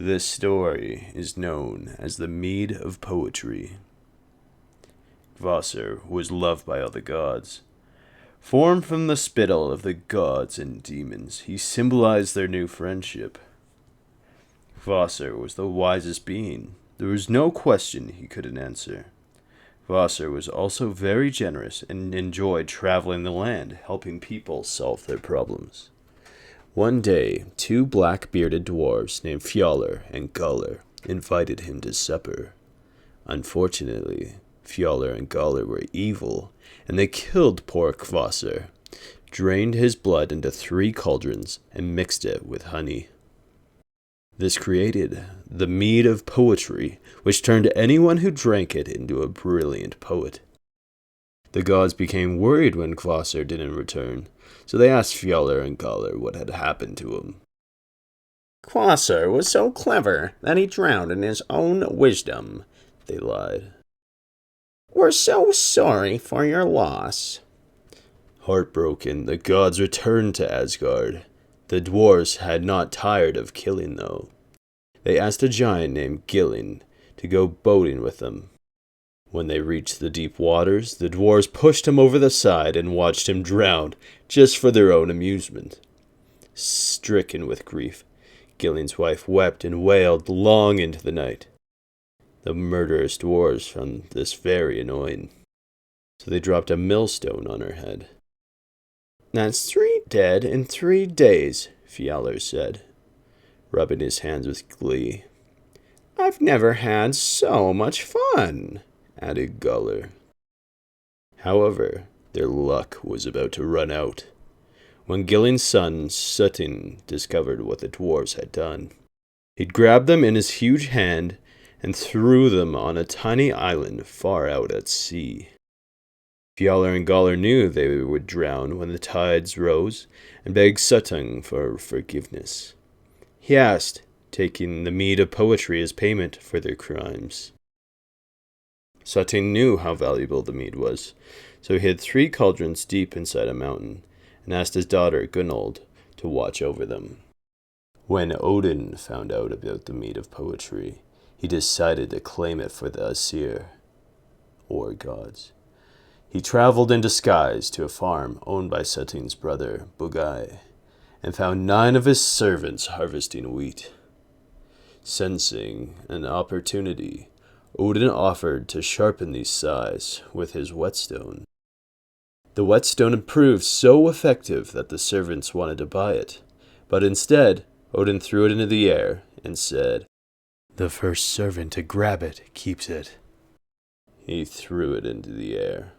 This story is known as the Mead of Poetry. Kvasir was loved by all the gods. Formed from the spittle of the gods and demons, he symbolized their new friendship. Kvasir was the wisest being. There was no question he couldn't answer. Kvasir was also very generous and enjoyed traveling the land, helping people solve their problems. One day, two black-bearded dwarves named Fjalar and Galler invited him to supper. Unfortunately, Fjalar and Galler were evil, and they killed poor Kvasir, drained his blood into 3 cauldrons, and mixed it with honey. This created the Mead of Poetry, which turned anyone who drank it into a brilliant poet. The gods became worried when Kvasir didn't return, so they asked Fjalar and Galler what had happened to him. Kvasir was so clever that he drowned in his own wisdom, they lied. We're so sorry for your loss. Heartbroken, the gods returned to Asgard. The dwarves had not tired of killing, though. They asked a giant named Gilling to go boating with them. When they reached the deep waters, the dwarves pushed him over the side and watched him drown, just for their own amusement. Stricken with grief, Gilling's wife wept and wailed long into the night. The murderous dwarves found this very annoying, so they dropped a millstone on her head. That's 3 dead in 3 days, Fjalar said, rubbing his hands with glee. I've never had so much fun, added Galler. However, their luck was about to run out when Gilling's son Sutton discovered what the dwarves had done. He grabbed them in his huge hand and threw them on a tiny island far out at sea. Fjalar and Galler knew they would drown when the tides rose and begged Suttung for forgiveness. He asked, taking the mead of poetry as payment for their crimes. Suttung knew how valuable the mead was, so he hid 3 cauldrons deep inside a mountain and asked his daughter Gunnald to watch over them. When Odin found out about the mead of poetry, he decided to claim it for the Aesir, or gods. He traveled in disguise to a farm owned by Suttung's brother, Bugai, and found 9 of his servants harvesting wheat. Sensing an opportunity, Odin offered to sharpen these scythes with his whetstone. The whetstone had proved so effective that the servants wanted to buy it, but instead, Odin threw it into the air and said, "The first servant to grab it keeps it." He threw it into the air.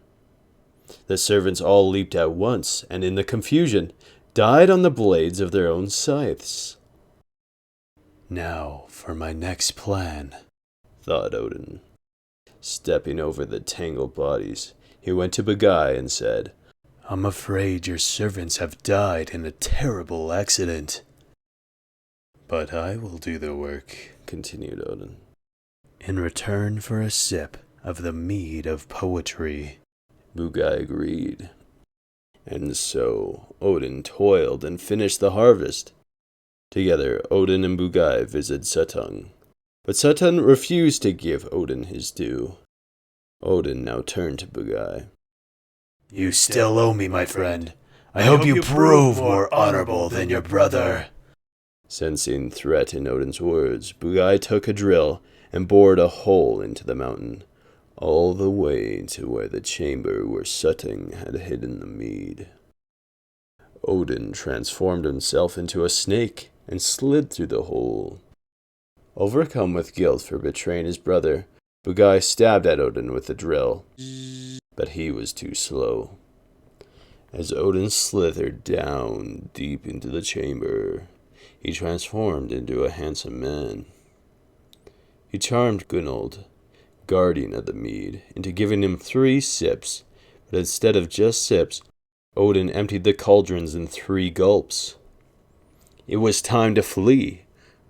The servants all leaped at once, and in the confusion, died on the blades of their own scythes. Now for my next plan, thought Odin. Stepping over the tangled bodies, he went to Bugai and said, "I'm afraid your servants have died in a terrible accident." "But I will do the work," continued Odin, "in return for a sip of the mead of poetry." Bugai agreed. And so Odin toiled and finished the harvest. Together, Odin and Bugai visited Suttung, but Suttung refused to give Odin his due. Odin now turned to Bugai. "You still owe me, my friend. I hope you prove more honorable than your brother." Sensing threat in Odin's words, Bugai took a drill and bored a hole into the mountain, all the way to where the chamber where Suttung had hidden the mead. Odin transformed himself into a snake and slid through the hole. Overcome with guilt for betraying his brother, Bugai stabbed at Odin with the drill, but he was too slow. As Odin slithered down deep into the chamber, he transformed into a handsome man. He charmed Gunnald, guardian of the mead, into giving him 3 sips, but instead of just sips, Odin emptied the cauldrons in 3 gulps. It was time to flee.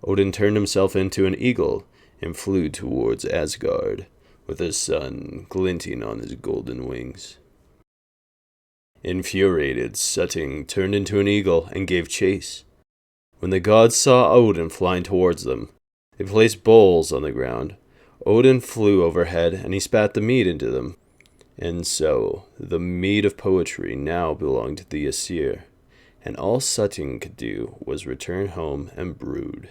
Odin turned himself into an eagle and flew towards Asgard, with the sun glinting on his golden wings. Infuriated, Suttung turned into an eagle and gave chase. When the gods saw Odin flying towards them, They placed bowls on the ground. Odin flew overhead, and he spat the mead into them. And so, the mead of poetry now belonged to the Aesir, and all Sutton could do was return home and brood.